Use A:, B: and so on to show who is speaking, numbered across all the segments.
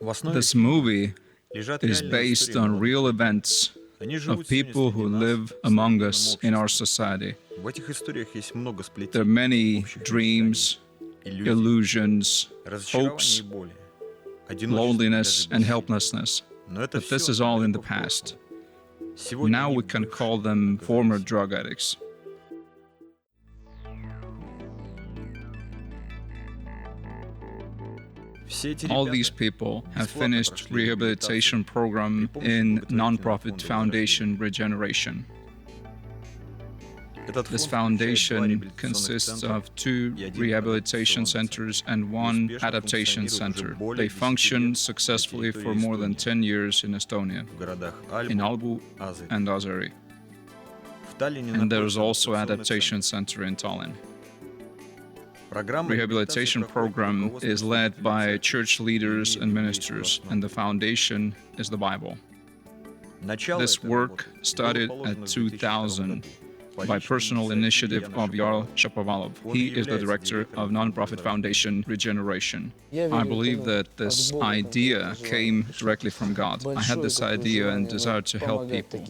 A: This movie is based on real events of people who live among us in our society. There are many dreams, illusions, hopes, loneliness, and helplessness. But this is all in the past. Now we can call them former drug addicts. All these people have finished rehabilitation program in nonprofit foundation Regeneration. This foundation consists of 2 rehabilitation centers and 1 adaptation center. They function successfully for more than 10 years in Estonia, in Albu and Azeri. And there's also adaptation center in Tallinn. Rehabilitation program is led by church leaders and ministers, and the foundation is the Bible. This work started at 2000 by personal initiative of Jarl Shapovalov. He is the director of nonprofit foundation Regeneration. I believe that this idea came directly from God. I had this idea and desire to help people.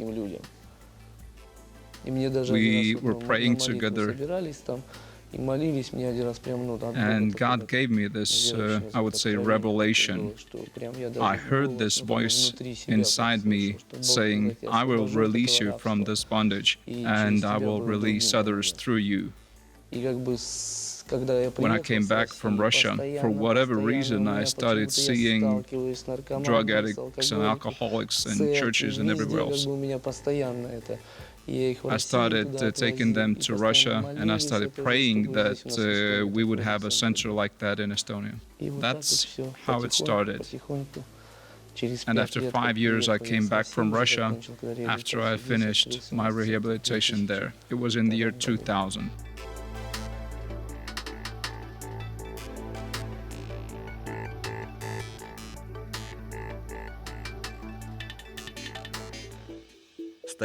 A: We were praying together, and God gave me this, I would say, revelation. I heard this voice inside me saying, I will release you from this bondage, and I will release others through you. When I came back from Russia, for whatever reason, I started seeing drug addicts and alcoholics in churches and everywhere else. I started taking them to Russia, and I started praying that we would have a center like that in Estonia. That's how it started. And after 5 years, I came back from Russia after I finished my rehabilitation there. It was in the year 2000.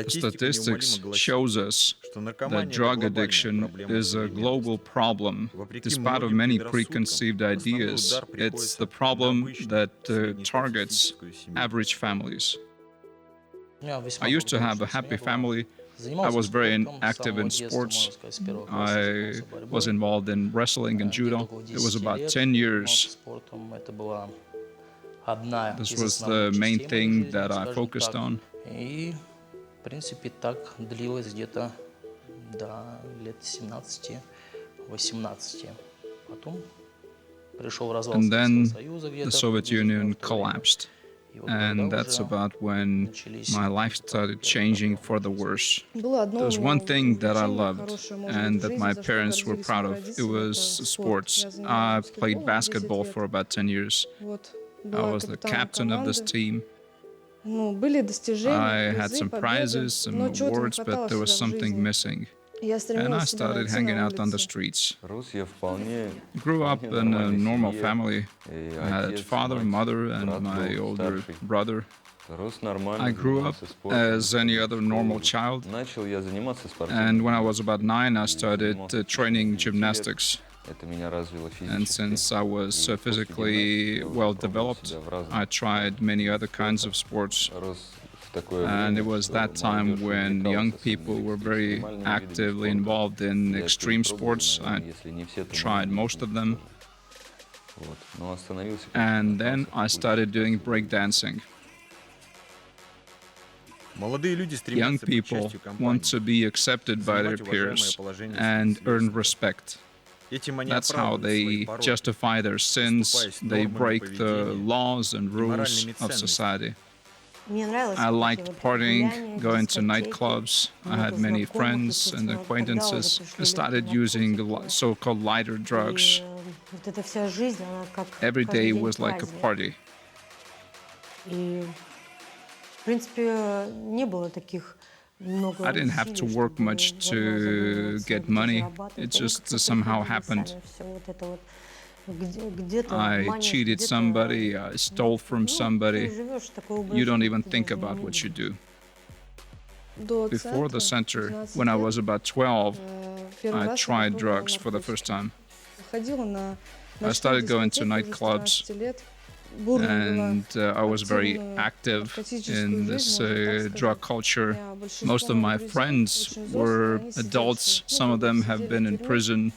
A: Statistics shows us that drug addiction is a global problem. Despite of many preconceived ideas, it's the problem that targets average families. I used to have a happy family. I was very active in sports. I was involved in wrestling and judo. It was about 10 years. This was the main thing that I focused on.
B: В принципе, так длилось где-то до лет 17-18. Потом пришел развал Советского Союза где-то.
A: The Soviet Union collapsed, and that's about when my life started changing for the worse. There was one thing that I loved and that my parents were proud of. It was sports. I played basketball for about 10 years. I was the captain of this team. I had some prizes, some awards, but there was something missing. And I started hanging out on the streets. Grew up in a normal family. I had father, mother, and my older brother. I grew up as any other normal child. And when I was about 9, I started training gymnastics. And since I was physically well developed, I tried many other kinds of sports. And it was that time when young people were very actively involved in extreme sports. I tried most of them. And then I started doing breakdancing. Young people want to be accepted by their peers and earn respect. That's how they justify their sins. They break the laws and rules of society. I liked partying, going to nightclubs. I had many friends and acquaintances. I started using so-called lighter drugs. Every day was like a party. I didn't have to work much to get money. It just somehow happened. I cheated somebody, I stole from somebody. You don't even think about what you do. Before the center, when I was about 12, I tried drugs for the first time. I started going to nightclubs. and I was very active in this drug culture. Most of my friends were adults. Some of them have been in prison,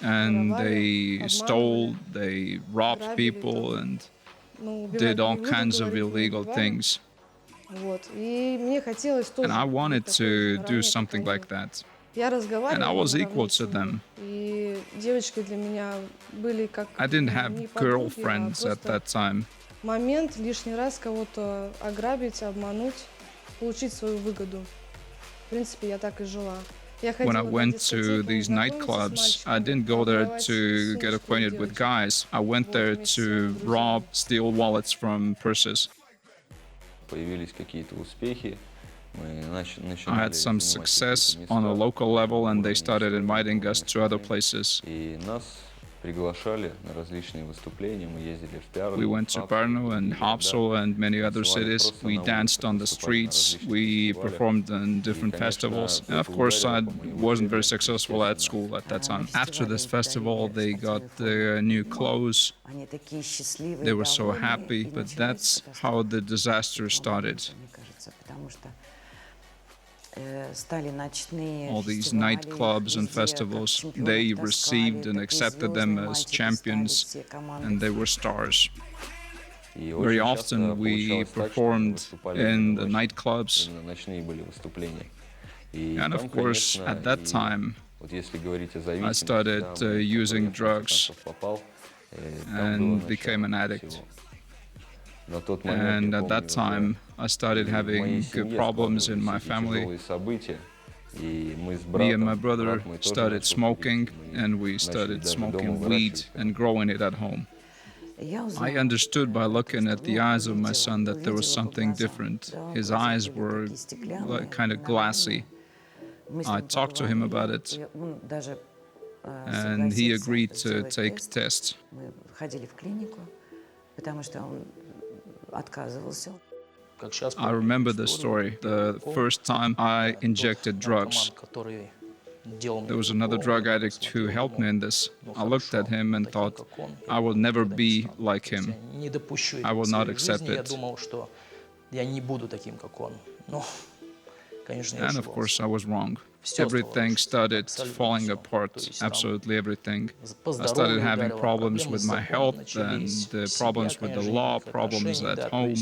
A: and they stole, they robbed people, and did all kinds of illegal things. And I wanted to do something like that. And I was equal to them. I didn't have girlfriends at that time.
C: Момент лишний раз кого-то ограбить, обмануть, получить свою выгоду. В принципе, я так и жила.
A: When I went to these nightclubs, I didn't go there to get acquainted with guys. I went there to rob, steal wallets from purses. I had some success on a local level, and they started inviting us to other places. We went to Brno and Hopsel and many other cities. We danced on the streets. We performed in different festivals. And of course, I wasn't very successful at school at that time. After this festival, they got their new clothes. They were so happy, but that's how the disaster started. All these nightclubs and festivals, they received and accepted them as champions, and they were stars. Very often we performed in the nightclubs, and of course at that time I started using drugs and became an addict. And at that time, I started having problems in my family. Me and my brother started smoking, and we started smoking weed and growing it at home. I understood by looking at the eyes of my son that there was something different. His eyes were kind of glassy. I talked to him about it, and he agreed to take a test. I remember the story. The first time I injected drugs, there was another drug addict who helped me in this. I looked at him and thought, I will never be like him. I will not accept it. And of course, I was wrong. Everything started falling apart, absolutely everything. I started having problems with my health and problems with the law, problems at home.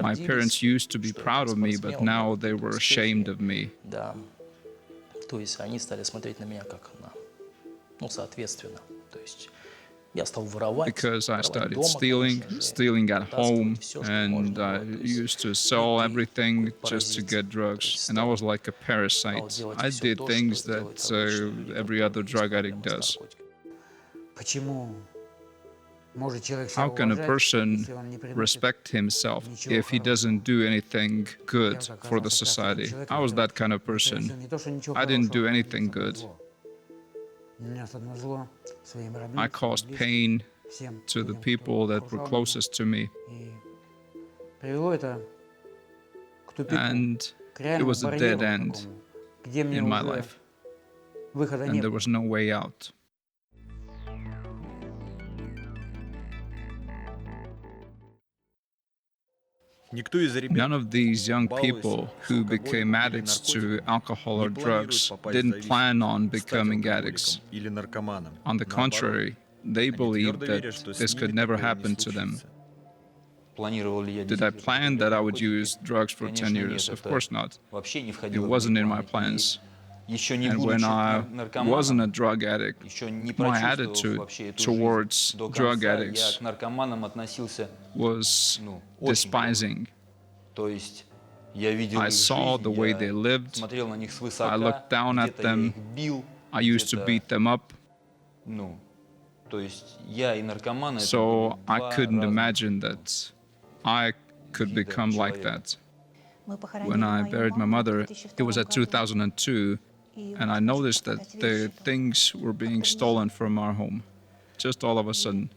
A: My parents used to be proud of me, but now they were ashamed of me. Because I started stealing at home, and I used to sell everything just to get drugs. And I was like a parasite. I did things that every other drug addict does. How can a person respect himself if he doesn't do anything good for the society? I was that kind of person. I didn't do anything good. I caused pain to the people that were closest to me. And it was a dead end in my life. And there was no way out. None of these young people who became addicts to alcohol or drugs didn't plan on becoming addicts. On the contrary, they believed that this could never happen to them. Did I plan that I would use drugs for 10 years? Of course not. It wasn't in my plans. And when I wasn't a drug addict, my attitude towards drug addicts was despising. I saw the way they lived. I looked down at them. I used to beat them up. So I couldn't imagine that I could become like that. When I buried my mother, it was at 2002. And I noticed that the things were being stolen from our home, just all of a sudden.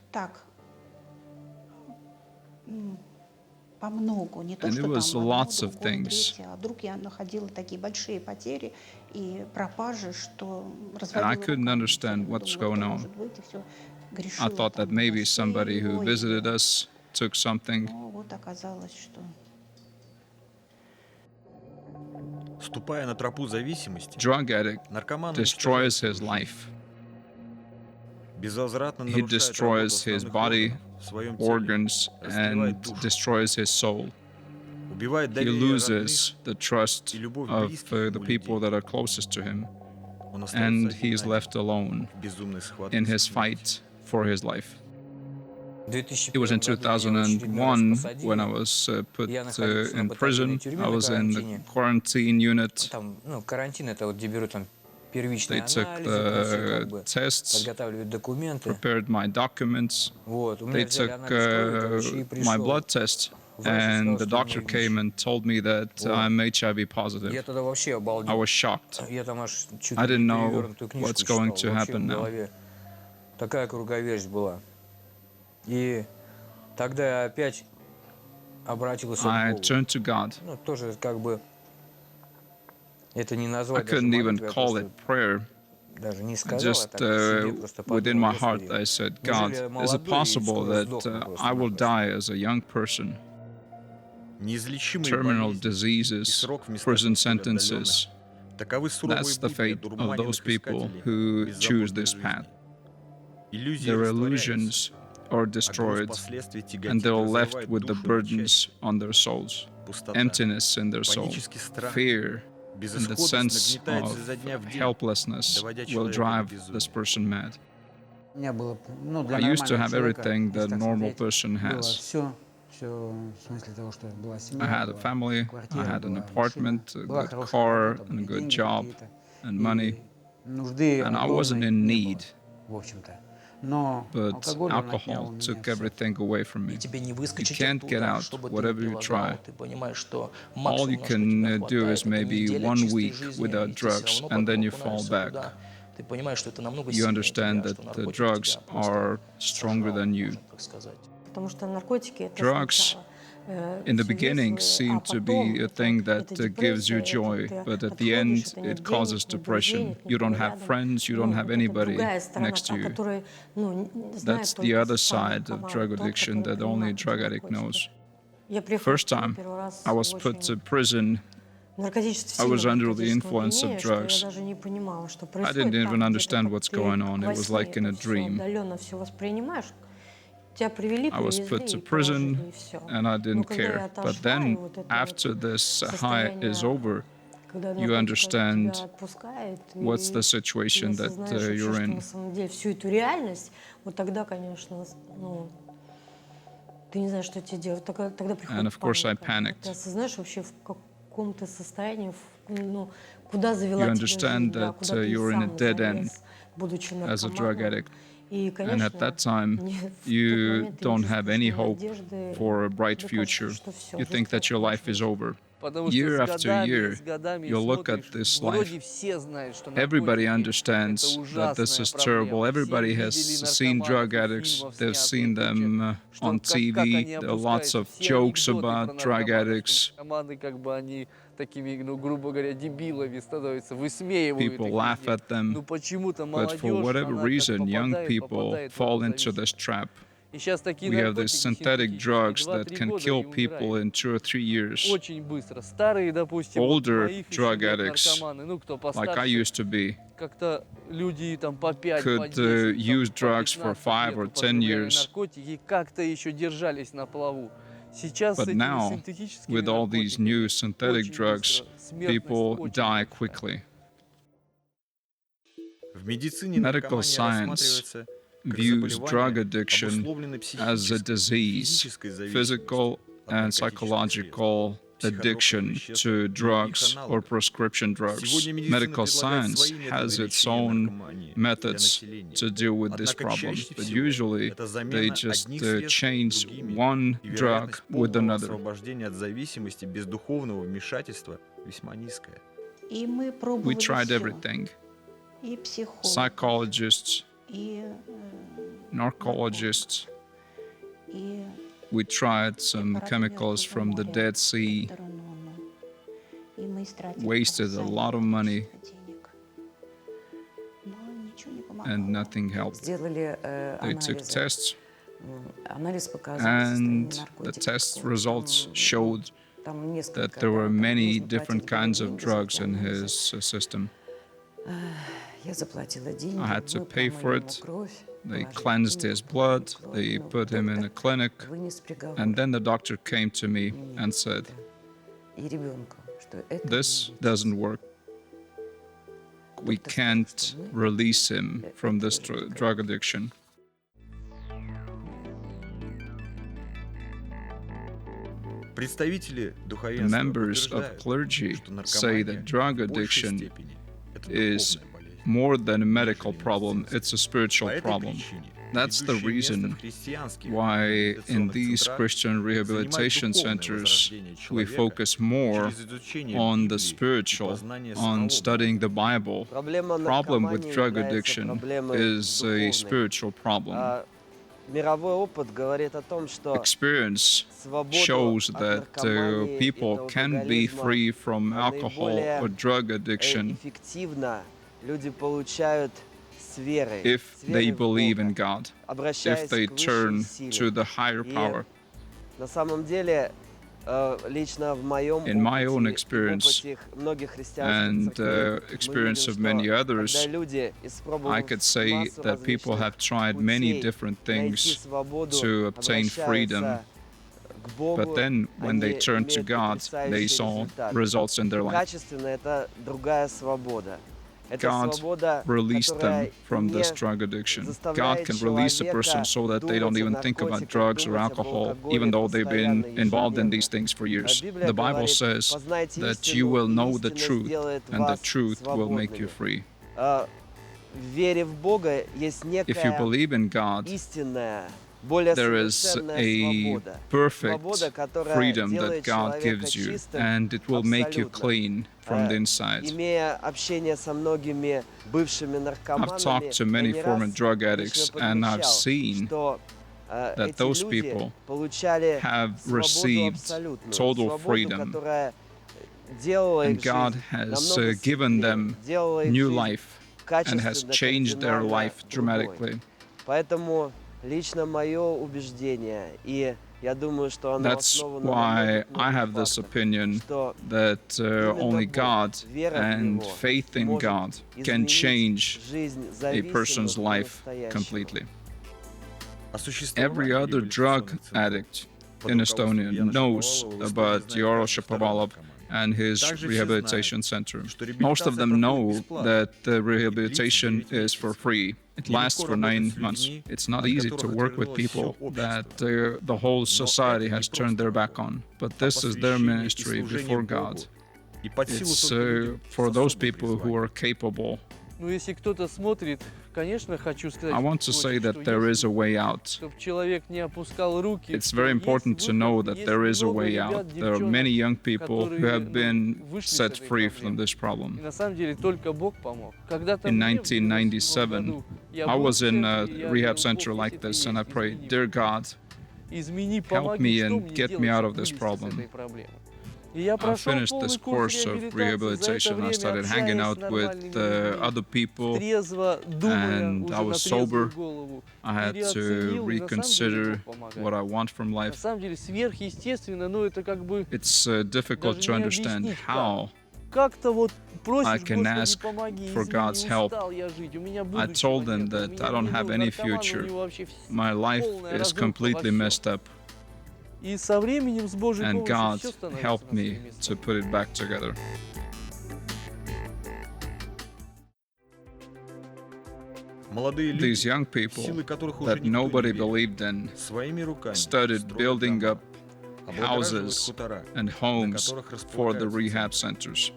D: помногу, не то,
A: And it
D: что
A: was
D: там одно,
A: lots of
D: другое,
A: things.
D: третье, а вдруг я находила такие большие потери и пропажи, что
A: And I
D: разводила
A: couldn't
D: руками. Все
A: understand
D: время
A: what's
D: думала,
A: going
D: это
A: on.
D: может быть, и все
A: I
D: грешила
A: thought that
D: там на
A: maybe somebody who
D: Россию,
A: visited
D: или...
A: us took something.
D: Но вот оказалось, что...
E: Ступая на тропу зависимости,
A: Drug addict
E: наркоман уничтожает
A: destroys his
E: свою жизнь.
A: life.
E: Безвозвратно
A: He
E: нарушает работу
A: destroys his
E: основных
A: body,
E: органов в своем теле,
A: organs, and
E: растлевает душу,
A: destroys his soul.
E: убивает
A: He
E: доверие
A: loses
E: родных
A: the
E: и
A: trust
E: любовь
A: of
E: близких
A: the
E: ему
A: people
E: людей.
A: that are closest to him,
E: Он остается
A: and
E: один
A: he's
E: на
A: left
E: один
A: alone
E: в безумной схватке
A: in
E: со
A: his
E: смертью.
A: fight for his life.
B: В
A: It was in
B: 2001 году меня в очередной раз
A: 2001 when I
B: посадили.
A: was put
B: Я находился на
A: in
B: батальонной
A: prison.
B: тюрьме
A: I
B: на
A: was in the
B: карантине.
A: quarantine unit.
B: Там, карантин это вот где берут там первичные
A: They took
B: анализы, прочее,
A: the
B: как бы
A: tests,
B: подготавливают документы.
A: prepared my documents.
B: Вот, у
A: They
B: меня взяли
A: took
B: анализ крови, короче, и
A: my
B: пришел
A: blood test,
B: врач и
A: and
B: сказал,
A: the
B: что у меня
A: doctor came
B: ВИЧ.
A: and told me that
B: Вот.
A: I'm HIV
B: Я
A: positive.
B: тогда вообще
A: I
B: обалдел.
A: was shocked.
B: Я там аж чуть
A: I
B: ли не
A: didn't know
B: перевернутую книжку
A: what's going
B: читал.
A: to
B: Вообще
A: happen
B: в
A: now.
B: голове такая круговерть была. И тогда я опять обратился к
A: I
B: Богу.
A: turned to God.
B: Тоже как бы это не
A: I
B: назвать даже
A: couldn't even
B: молитвой, я
A: call it
B: просто
A: prayer.
B: даже не
A: I
B: сказал, а
A: just
B: так в себе просто
A: within
B: подумал,
A: my heart,
B: Господи,
A: I said,
B: неужели
A: God,
B: я
A: is it
B: молодой и
A: possible
B: скоро
A: that
B: сдохну
A: I will
B: просто-напросто?
A: die as a young person?
E: Неизлечимые
A: Terminal
E: болезни и
A: diseases,
E: срок в местах
A: prison
E: столь отдаленных.
A: sentences.
E: Таковы суровые
A: That's the
E: будни
A: fate of those
E: одурманенных
A: people
E: искателей
A: who choose
E: беззаботной
A: this path.
E: жизни. Иллюзии
A: Their
E: растворяются,
A: illusions are
E: а груз
A: destroyed,
E: последствий
A: and
E: тяготит,
A: they're left
E: разрывает
A: with the
E: душу на
A: burdens
E: части.
A: on their souls,
E: Пустота,
A: emptiness in their soul,
E: панический страх,
A: fear, and the
E: безысходность
A: sense
E: нагнетает
A: of
E: изо дня в день,
A: helplessness
E: доводя
A: will
E: человека до
A: drive
E: безумия.
A: this person mad.
F: У меня было, для
A: I used to
F: нормального
A: have
F: человека,
A: everything
F: если
A: that
F: так
A: normal
F: смотреть,
A: person
F: было
A: has.
F: все, в смысле того, что была
A: I
F: семья,
A: had a
F: была
A: family, I
F: квартира,
A: had an
F: была машина,
A: apartment, a
F: была
A: good
F: хорошая
A: car,
F: работа,
A: and a
F: были
A: good
F: деньги
A: job,
F: какие-то,
A: and money,
F: и нужды
A: and I wasn't
F: огромной
A: in
F: не
A: need.
F: было, в общем-то. Но
A: But
F: алкоголь, он отнял
A: alcohol
F: у меня
A: took
F: все.
A: everything away from
B: И
A: me.
B: тебе не
A: You
B: выскочить
A: can't get
B: оттуда,
A: out,
B: что бы ты ни
A: whatever you
B: прилагал.
A: try.
B: Ты понимаешь, что
A: All you
B: максимум, на что тебя
A: can do
B: хватает,
A: is
B: это
A: maybe
B: неделя
A: 1
B: чистой
A: week
B: жизни,
A: without
B: и ты все
A: drugs,
B: равно
A: and then
B: потом
A: you fall
B: окунаешься
A: back.
B: туда. Ты понимаешь, что это намного
A: You
B: сильнее
A: understand
B: тебя,
A: that
B: что
A: the
B: наркотик
A: drugs
B: тебя просто
A: are stronger
B: сожрал,
A: than you.
B: можно так сказать.
G: Потому что наркотики это
A: Drugs
G: сначала
A: in the
G: чудесно,
A: beginning seem to
G: потом
A: be a thing that
G: это
A: gives you
G: депрессия,
A: joy,
G: это
A: but
G: ты
A: at the
G: отходишь,
A: end
G: это нет
A: it
G: денег,
A: causes
G: нет друзей,
A: depression.
G: нет
A: You don't
G: никого
A: have
G: рядом.
A: friends, you don't have
G: Это
A: anybody
G: другая сторона,
A: next to
G: та,
A: you.
G: которая знает
A: That's the
G: только
A: other
G: сам
A: side of
G: наркоман,
A: drug
G: тот,
A: addiction
G: который
A: that only a
G: принимает эти
A: drug addict
G: наркотики.
A: knows.
G: Я приехала в
A: First
G: Киев
A: time
G: первый раз
A: I
G: в
A: was put to
G: очень
A: prison,
G: наркотически,
A: I
G: в
A: was
G: сильном
A: under the
G: наркотическом
A: influence of
G: опьянении, что я
A: drugs.
G: даже не понимала, что
A: I
G: происходит
A: didn't
G: там,
A: even
G: где ты
A: understand
G: как
A: what's
G: ты
A: going on.
G: во
A: It was
G: сне
A: like in a
G: это все
A: dream.
G: отдаленно все воспринимаешь. Тебя привели,
A: I was put
G: привезли
A: to
G: и положили,
A: prison
G: и все.
A: and I
G: Но
A: didn't
G: когда я
A: care. But
G: отошла, и
A: then,
G: вот это вот
A: after this high is
G: состояние,
A: over,
G: когда
A: you
G: наркотик тебя
A: understand
G: отпускает,
A: what's the
G: и ты
A: situation that
G: осознаешь вообще,
A: you're
G: что
A: in.
G: на самом деле всю эту реальность, вот тогда, конечно, ты не знаешь, что тебе делать. Тогда
A: And
G: приходит
A: of course, I
G: паника. Ты
A: panicked.
G: осознаешь вообще, в каком ты состоянии, куда завела
A: You
G: тебя
A: understand
G: жизнь, да,
A: that
G: куда ты
A: you're in a
G: сам
A: dead end
G: залез, будучи
A: as a drug
G: наркоманом.
A: addict.
G: И,
A: And
G: конечно,
A: at that time,
G: мне в тот
A: you
G: момент ты не
A: don't have
G: чувствуешь
A: any
G: ни
A: hope
G: надежды,
A: for a bright
G: тебе кажется,
A: future.
G: что все,
A: You
G: жизнь
A: think that
G: твоя
A: your life is
G: кончилась.
A: over.
H: Потому что
A: Year
H: с
A: after
H: годами,
A: year,
H: с годами
A: you'll look
H: смотришь,
A: at this
H: вроде
A: life.
H: все знают, что
A: Everybody
H: наркотики это
A: understands that this
H: ужасная
A: is terrible.
H: проблема. Все
A: Everybody has
H: видели
A: seen drug
H: наркоманов и
A: addicts.
H: фильмов
A: They've
H: снято и
A: seen
H: прочее.
A: them
H: Что
A: on
H: как они
A: TV. There are lots
H: опускаются,
A: of
H: все
A: jokes
H: анекдоты про
A: about drug
H: наркоманов,
A: addicts.
H: что наркоманы как бы они такими, грубо говоря, дебилами становятся, высмеивают их
A: People laugh
H: везде.
A: at them.
H: Но почему-то
A: But for
H: молодежь,
A: whatever
H: она как
A: reason, young
H: попадает
A: people
H: в
A: fall
H: эту
A: into this
H: зависимость.
A: trap.
H: И сейчас такие
A: We have these
H: наркотики
A: synthetic
H: синтетические,
A: drugs that
H: 2-3
A: can
H: года
A: kill
H: и
A: people
H: умирают.
A: in 2 or 3 years.
H: Очень быстро. Старые, допустим, вот
A: Older
H: мои
A: drug
H: лет
A: addicts,
H: наркоманы, кто
A: like I
H: постарше,
A: used to be,
H: как-то люди там по 5, по
A: could
H: 10,
A: use
H: там, по
A: drugs for
H: 15
A: 5
H: лет
A: or 10
H: употребляя
A: years.
H: наркотики, как-то еще держались на плаву. Сейчас с
A: But
H: этими
A: now,
H: синтетическими
A: with all these new
H: наркотиками
A: synthetic
H: очень
A: drugs,
H: быстро, смертность
A: people
H: очень
A: die
H: большая.
A: quickly.
E: В медицине
A: Medical
E: наркомания
A: science
E: рассматривается как
A: views drug
E: заболевание,
A: addiction
E: обусловленное
A: as a
E: психической и
A: disease,
E: физической зависимостью
A: physical
E: от
A: and
E: наркотических средств,
A: psychological addiction
E: психотропных
A: to
E: веществ и их
A: drugs or
E: аналогов.
A: prescription drugs.
E: Сегодня медицина
A: Medical
E: предлагает
A: science
E: свои методы
A: has its
E: лечения
A: own
E: наркомании для
A: methods
E: населения.
A: to deal with this
E: Однако
A: problem,
E: чаще
A: but
E: всего
A: usually
E: это
A: they
E: замена
A: just
E: одних средств
A: change
E: другими,
A: one
E: и
A: drug
E: вероятность
A: with
E: полного
A: another.
E: освобождения от зависимости без духовного вмешательства весьма низкая.
D: И мы
A: We
D: пробовали
A: tried
D: все.
A: everything.
D: И психолог,
A: Psychologists,
D: и
A: narcologists,
D: и
A: We tried some chemicals from the Dead Sea, wasted a lot of money, and nothing helped. They took tests, and the test results showed that there were many different kinds of drugs in his system. I had to pay for it. They cleansed his blood, they put him in a clinic, and then the doctor came to me and said, "This doesn't work. We can't release him from this drug addiction." The members of clergy say that drug addiction is more than a medical problem, it's a spiritual problem. That's the reason why in these Christian rehabilitation centers we focus more on the spiritual, on studying the Bible. Problem with drug addiction is a spiritual problem. Experience shows that people can be free from alcohol or drug addiction if they believe in God, if they turn to the higher power. In my own experience and experience of many others, I could say that people have tried many different things to obtain freedom, but then when they turned to God, they saw results in their life. God released them from this drug addiction. God can release a person so that they don't even think about drugs or alcohol, even though they've been involved in these things for years. The Bible says that you will know the truth, and the truth will make you free. If you believe in God, there is a perfect freedom that God gives you, and it will make you clean from the inside. I've talked to many former drug addicts, and I've seen that those people have received total freedom, and God has given them new life and has changed their life dramatically. That's why I have this opinion that only God and faith in God can change a person's life completely. Every other drug addict in Estonia knows about Yoro Shapovalov and his rehabilitation center. Most of them know that the rehabilitation is for free. It lasts for 9 months. It's not easy to work with people that the whole society has turned their back on. But this is their ministry before God. It's for those people who are capable. I want to say that there is a way out. It's very important to know that there is a way out. There are many young people who have been set free from this problem. In 1997, I was in a rehab center like this, and I prayed, "Dear God, help me and get me out of this problem." I finished this course of rehabilitation. I started hanging out with other people, and I was sober. I had to reconsider what I want from life. It's difficult to understand how I can ask for God's help. I told them that I don't have any future. My life is completely messed up. And God helped me to put it back together. These young people that nobody believed in started building up houses and homes for the rehab centers.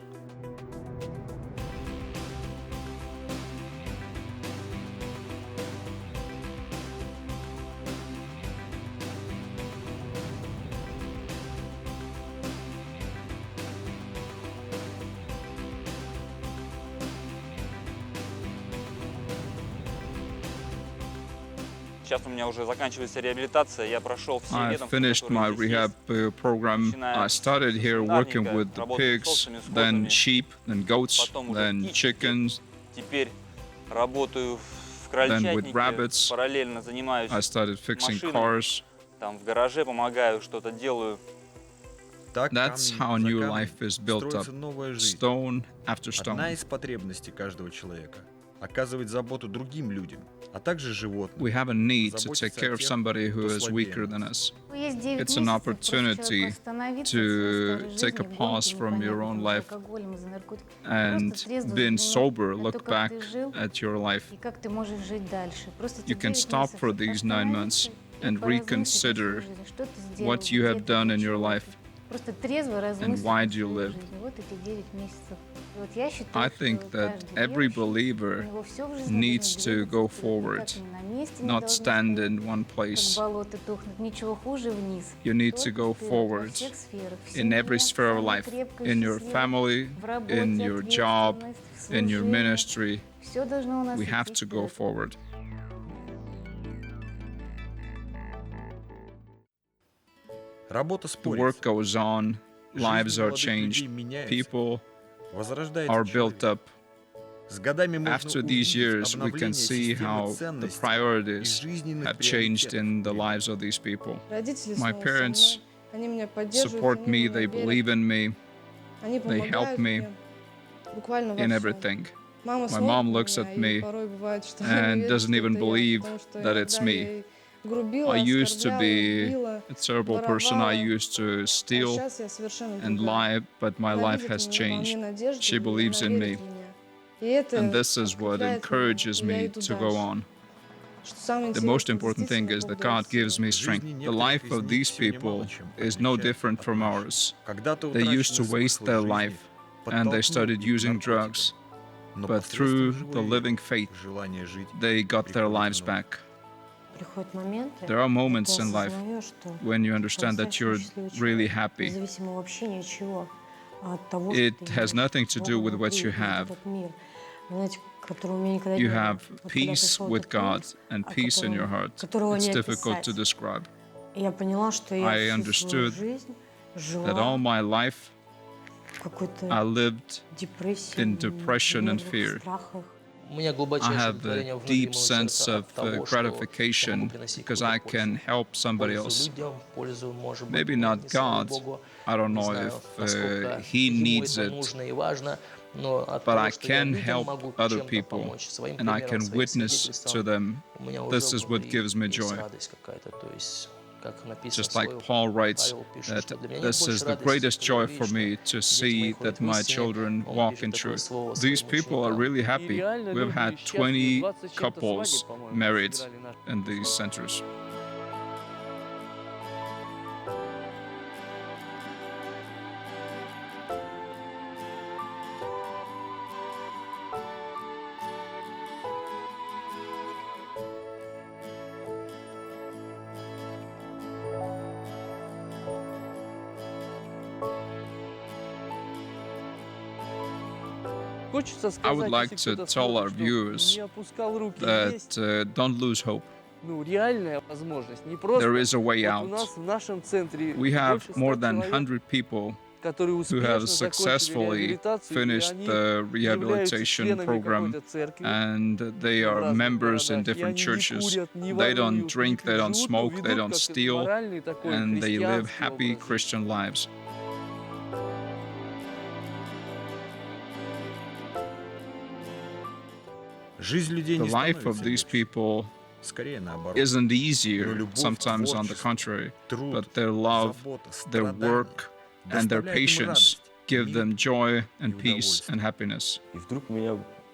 I: Сейчас у меня уже заканчивается реабилитация, я прошел все
A: I
I: ведомства,
A: finished
I: которые
A: my
I: здесь
A: rehab
I: есть.
A: program. I started here working with the
I: Работаю с
A: pigs,
I: толстыми
A: then
I: скотами,
A: sheep, then goats,
I: потом уже
A: then
I: птичники.
A: chickens.
I: Теперь работаю в
A: Then with
I: крольчатнике,
A: rabbits,
I: параллельно занимаюсь
A: I started fixing
I: машинами,
A: cars.
I: там в гараже помогаю, что-то делаю.
E: Так
A: That's
E: камень
A: how
E: за
A: new
E: камнем
A: life is built up,
E: строится новая жизнь.
A: stone after
E: Одна
A: stone.
E: из потребностей каждого человека — оказывать заботу другим людям, а также животным.
A: We have a need to take care of somebody who is weaker than us. It's an opportunity to take a pause from your own life and being sober, look back at your life. You can stop for these 9 months and reconsider what you have done in your life and why do you live. I think that every believer needs to go forward, not stand in one place. You need to go forward in every sphere of life, in your family, in your job, in your ministry. We have to go forward.
E: Работа
A: The
E: спорит,
A: work goes on, lives are changed, people are built up.
E: С годами можно
A: After these years, we can
E: обновление
A: see
E: системы
A: how the
E: ценностей и
A: priorities
E: жизненных
A: have changed in the
E: приоритетов.
A: lives of these people.
C: Родители
A: My
C: снова со
A: parents
C: мной. Они меня поддерживают,
A: support
C: они
A: me,
C: в
A: they
C: меня верят,
A: believe in me,
C: они
A: they help
C: помогают
A: me
C: мне буквально во
A: in
C: всем.
A: everything.
C: Мама
A: My
C: смотрит
A: mom
C: на
A: looks
C: меня,
A: at
C: и
A: me
C: порой бывает, что
A: and
C: не верит,
A: doesn't
C: что
A: even
C: это я,
A: believe
C: потому что
A: that it's
C: иногда
A: me.
C: я ей грубила,
A: I used to
C: оскорбляла,
A: be
C: била,
A: a terrible person. I
C: воровала.
A: used to
C: А
A: steal
C: сейчас я совершенно
A: and
C: другая.
A: lie, but my
C: Она
A: life
C: видит
A: has
C: меня, во мне
A: changed.
C: надежду,
A: She
C: и
A: believes
C: она
A: in
C: верит
A: me.
C: в меня. И это
A: And this is what
C: подкрепляет меня,
A: encourages
C: и я
A: me
C: иду
A: to go
C: дальше.
A: on.
C: Что самое
A: The most
C: интересное,
A: important thing
C: действительно,
A: is
C: Бог
A: that
C: дает
A: God gives
C: силу.
A: me strength. The life of these people is no different from ours.
E: Когда-то
A: They used to
E: утраченный
A: waste
E: смысл
A: their
E: жизни
A: life and they
E: подтолкнул
A: started
E: их к
A: using
E: наркотикам.
A: drugs.
E: Но
A: But
E: посредством
A: through
E: живой
A: the
E: веры
A: living faith,
E: желание жить
A: they got their
E: приходит
A: lives
E: вновь.
A: back.
G: Приходят моменты,
A: There are moments
G: ты
A: in life
G: осознаешь, что
A: when you understand that
G: по-настоящему
A: you're
G: счастливый
A: really
G: человек,
A: happy.
G: независимо вообще ни от чего, а от того,
A: It
G: что ты
A: has
G: имеешь
A: nothing to do
G: Бога
A: with what
G: внутри,
A: you
G: и вот
A: have.
G: этот мир, знаете, которого у меня никогда не
A: You
G: было.
A: have
G: Вот когда
A: peace
G: пришел
A: with
G: этот мир,
A: God and peace in your heart.
G: которого
A: It's
G: не
A: difficult to
G: описать,
A: describe.
G: я поняла, что я
A: I
G: всю свою
A: understood
G: жизнь
A: that all
G: жила
A: my life
G: в какой-то
A: I lived
G: депрессии,
A: in depression and
G: нервах,
A: fear.
G: страхах.
B: У меня
A: I
B: глубочайшее
A: have a
B: удовлетворение внутри
A: deep
B: моего
A: sense
B: сердца
A: of
B: от того, что я могу
A: gratification
B: приносить
A: because
B: кому-то
A: I
B: пользу.
A: can help somebody
B: Пользу
A: else.
B: людям, пользу, может быть,
A: Maybe
B: не
A: not
B: самому
A: God.
B: Богу.
A: I don't
B: Не
A: know
B: знаю,
A: if
B: насколько
A: He
B: ему
A: needs
B: это
A: it,
B: нужно и важно, но от
A: but
B: того,
A: I
B: что я
A: can
B: людям
A: help
B: могу
A: other
B: чем-то
A: people
B: помочь, своим
A: and I
B: примером,
A: can
B: своим
A: witness
B: свидетельством,
A: to them.
B: у меня
A: This
B: уже
A: is what
B: внутри
A: gives me
B: есть
A: joy.
B: радость какая-то. То есть, как написано
A: Just
B: в
A: like
B: своем
A: Paul writes
B: Павел пишет,
A: that
B: что для меня нет
A: this is
B: больше
A: the
B: радости,
A: greatest
B: когда я
A: joy
B: вижу,
A: for
B: что
A: me to
B: дети
A: see
B: мои
A: that
B: ходят в
A: my
B: истине.
A: children
B: Он
A: walk
B: пишет
A: in
B: такое
A: truth.
B: слово
A: These
B: своим
A: people are
B: ученикам.
A: really
H: И
A: happy.
H: реально
A: We've
H: люди
A: had
H: счастливы.
A: 20
H: 20 с чем-то
A: couples
H: свадеб, по-моему,
A: married
H: сыграли на
A: in these centers.
H: Хочется
A: I
H: сказать,
A: would like
H: если
A: to
H: кто-то
A: tell our
H: смотрит, что
A: viewers
H: не опускал руки,
A: that
H: есть
A: don't lose hope.
H: ну, реальная возможность. Не просто
A: There is a way
H: вот у
A: out.
H: нас в нашем центре
A: We have
H: больше 100
A: more than
H: человек,
A: 100 people
H: которые
A: who
H: успешно
A: have
H: закончили
A: successfully
H: реабилитацию, и
A: finished
H: они
A: the
H: являются
A: rehabilitation
H: членами
A: program
H: какой-то церкви
A: and they
H: в
A: are
H: разных
A: members in
H: городах, и
A: different
H: они не
A: churches.
H: курят, не
A: They don't
H: воруют, не
A: drink, they don't
H: живут, но
A: smoke, they
H: ведут
A: don't
H: как
A: steal,
H: моральный такой
A: and they live
H: христианский
A: happy
H: образ жизни.
A: Christian lives.
E: Жизнь людей
A: The
E: не
A: life of
E: становится
A: these
E: легче.
A: people
E: Скорее наоборот.
A: isn't
E: Но
A: easier,
E: любовь,
A: sometimes on the
E: творчество,
A: contrary,
E: труд,
A: but their love,
E: забота,
A: their
E: страдания
A: work, and their
E: доставляют им
A: patience
E: радость,
A: give
E: мир
A: them joy and
E: и
A: peace
E: удовольствие.
A: and happiness.
J: И вдруг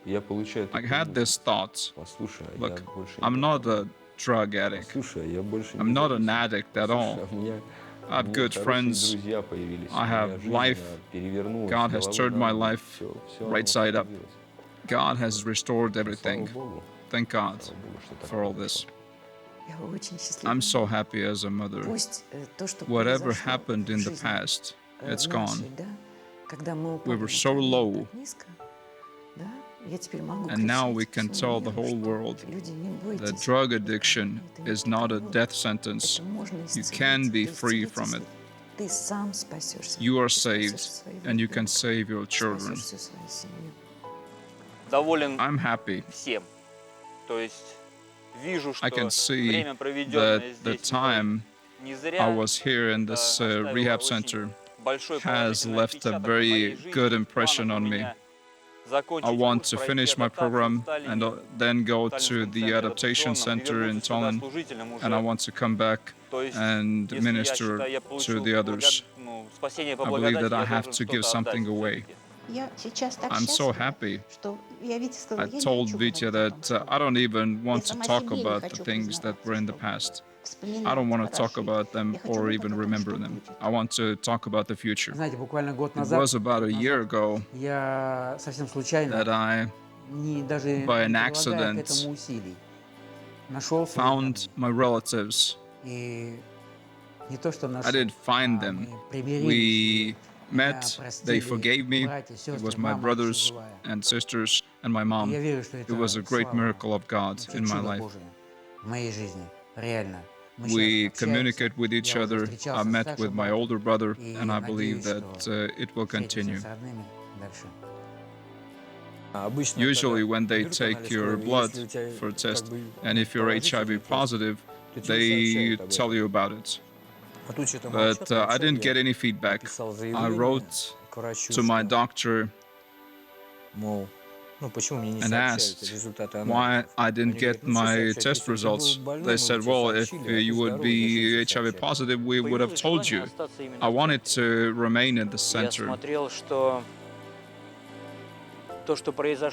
J: я получаю
A: I
J: такую
A: had
J: мысль.
A: this thought,
J: Послушай, а
A: look,
J: я больше
A: I'm
J: не
A: not
J: такой.
A: a drug addict.
J: Послушай, а я больше
A: I'm
J: не
A: not an
J: зависим.
A: addict at all.
J: Послушай, у
A: I have
J: меня
A: good
J: хорошие
A: friends.
J: друзья появились.
A: I
J: У
A: have
J: меня жизнь,
A: life.
J: она перевернулась
A: God
J: с
A: has
J: головы
A: turned
J: на
A: my
J: ноги.
A: life
J: Всё
A: right side up.
J: восстановилось.
A: God has restored
J: Слава
A: everything.
J: Богу.
A: Thank God
J: Слава Богу, что так
A: for all
J: произошло.
A: this.
K: Я очень счастлива.
A: I'm so happy as a mother.
K: Пусть то, что
A: Whatever
K: произошло
A: happened
K: в
A: in the
K: жизни,
A: past, it's
K: нашей,
A: gone.
K: да, когда мы
A: We
K: упали
A: were so
K: на колени
A: low.
K: так низко, да, Я теперь могу
A: And now we
K: кричать
A: can
K: всему
A: tell the
K: миру,
A: whole
K: что
A: world
K: люди, не
A: that
K: бойтесь.
A: drug addiction
K: Это
A: is not a
K: никого.
A: death sentence.
K: Это можно
A: You
K: исцелить.
A: can be
K: То есть
A: free
K: исцелить,
A: from it.
K: если ты сам спасешься.
A: You are
K: Ты спасешь
A: saved,
K: своего
A: and you can
K: ребенка,
A: save your children.
K: спасешь всю свою семью.
I: Доволен
A: I'm happy.
I: всем. То есть вижу,
A: I can
I: что
A: see
I: время,
A: that
I: проведенное
A: the
I: здесь,
A: time
I: не
A: I
I: зря.
A: was here in
I: Это
A: this
I: оставило
A: rehab
I: очень
A: center
I: большой
A: has
I: положительный
A: left a
I: отпечаток на моей
A: very
I: жизни.
A: good
I: В
A: impression
I: планах у
A: on me.
I: меня
A: I
I: закончить
A: want
I: курс,
A: to
I: пройти
A: finish my
I: адаптацию
A: program
I: в
A: and
I: Таллине,
A: then go
I: в
A: to
I: Таллинском
A: the
I: центре
A: adaptation
I: адаптационном, и
A: center in
I: вернуться сюда
A: Tallinn,
I: служителем
A: and I
I: уже.
A: want to come back
I: То есть,
A: and
I: если я
A: minister
I: считаю, я
A: to
I: получил
A: the others.
I: спасение по
A: I believe
I: благодати,
A: that I
I: я
A: have
I: должен
A: to give
I: что-то отдать
A: something away.
I: все-таки.
D: Я сейчас так
A: I'm so
D: счастлива,
A: happy.
D: что я Вите
A: I
D: сказала, я не
A: told
D: хочу
A: Vitya
D: говорить о том,
A: that
D: что
A: I don't even
D: я
A: want to
D: сама
A: talk
D: себе не
A: about the
D: хочу
A: things that were in the
D: признаваться,
A: past. I
D: вспоминать,
A: don't want to talk
D: ворошить.
A: about them
D: Я хочу
A: or
D: думать
A: even
D: о том,
A: remember
D: что
A: them.
D: будет.
A: I want to talk about the future.
F: Знаете, буквально год
A: It
F: назад
A: was about a year ago
F: я совсем случайно,
A: that I
F: даже не
A: by an
F: прилагая к
A: accident,
F: этому усилий, нашел своих
A: found my relatives.
F: И не то, что
A: I
F: нашел,
A: didn't find
F: а
A: them.
F: мы примирились,
A: We
F: меня
A: met, they
F: простили
A: forgave me.
F: братья,
A: It
F: сестры,
A: was my
F: мама и
A: brothers
F: все живая.
A: and sisters and my
F: И
A: mom.
F: я верю, что
A: It
F: это
A: was a great
F: слава,
A: miracle of God
F: вообще
A: in my
F: чудо
A: life.
F: Божие в моей жизни, реально. Мы
A: We
F: сейчас общаемся,
A: communicate with each
F: я уже
A: other. I
F: встречался с
A: met
F: старшим
A: with my
F: братом,
A: older brother,
F: и
A: and I believe
F: надеюсь,
A: that
F: что
A: it will
F: встретимся
A: continue.
F: с родными дальше.
A: Usually, when they take your blood for a test, and if you're HIV positive, they tell you about it. But I didn't get any feedback. I wrote to my doctor and asked why I didn't get my test results. They said, well, if you would be HIV positive, we would have told you. I wanted to remain in the center.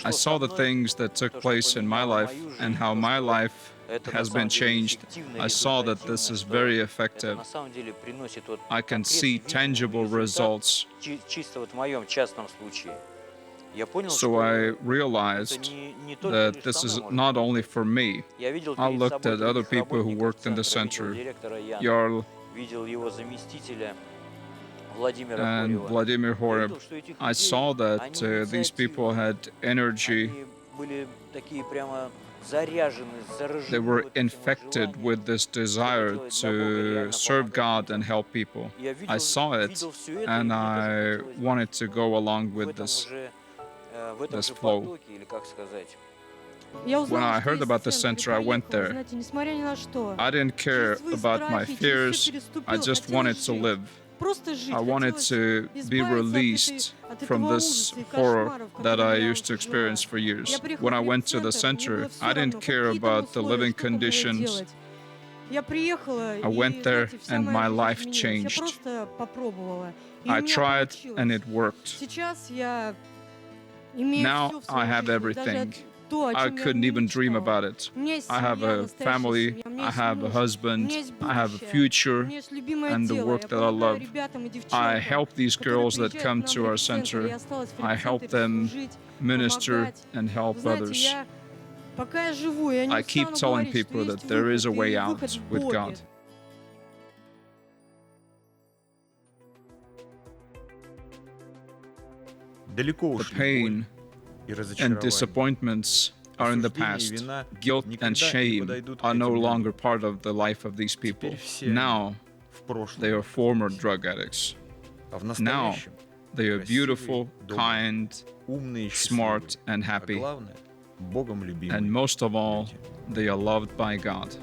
A: I saw the things that took place in my life and how my life has been changed. I saw that this is very effective. I can see tangible results. So I realized that this is not only for me. I looked at other people who worked in the center, Jarl and Vladimir Horeb. I saw that these people had energy. They were infected with this desire to serve God and help people. I saw it, and I wanted to go along with this flow. When I heard about the center, I went there. I didn't care about my fears. I just wanted to live. I wanted to be released from this horror that I used to experience for years. When I went to the center, I didn't care about the living conditions. I went there and my life changed. I tried and it worked. Now I have everything. I couldn't even dream about it. I have a family, I have a husband, I have a future, and the work that I love. I help these girls that come to our center. I help them minister and help others. I keep telling people that there is a way out with God. The pain and disappointments are in the past. Guilt and shame are no longer part of the life of these people. Now, they are former drug addicts. Now, they are beautiful, kind, smart, and happy. And most of all, they are loved by God.